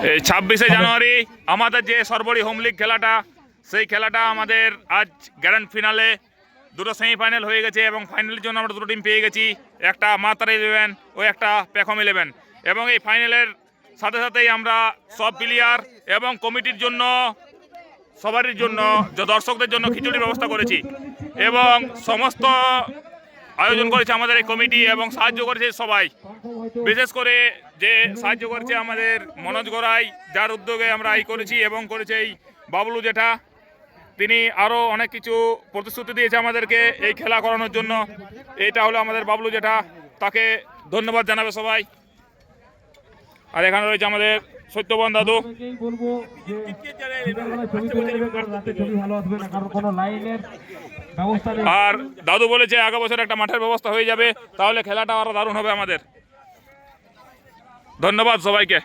26শে জানুয়ারি আমাদের যে সর্বরি home league খেলাটা, সেই খেলাটা আমাদের আজ গ্র্যান্ড ফিনালে দুটো সেমিফাইনাল হয়ে গেছে এবং ফাইনালের জন্য আমরা দুটো টিম পেয়ে গেছি, একটা মাতারা 11 ও একটা পেখম 11। এবং এই ফাইনালের সাথে সাথেই আমরা সব প্লেয়ার এবং কমিটির জন্য সবারই জন্য দর্শকদের জন্য খিচুড়ির ব্যবস্থা করেছি এবং সমস্ত আয়োজন করেছে আমাদের এই কমিটি এবং সাহায্য করেছে সবাই। বিশেষ করে যে সাহায্য করেছে আমাদের মনোজ গড়াই, যার উদ্যোগে আমরা এই করেছি, এবং করেছে এই বাবলু জেঠা। তিনি আরও অনেক কিছু প্রতিশ্রুতি দিয়েছে আমাদেরকে এই খেলা করানোর জন্য। এইটা হলো আমাদের বাবলু জেঠা, তাকে ধন্যবাদ জানাবে সবাই। আর এখানে রয়েছে আমাদের সত্যবন দাদু। আর দাদু বলেছে আগামী বছর একটা মাঠের ব্যবস্থা হয়ে যাবে, তাহলে খেলাটা আরো দারুণ হবে আমাদের। ধন্যবাদ সবাইকে।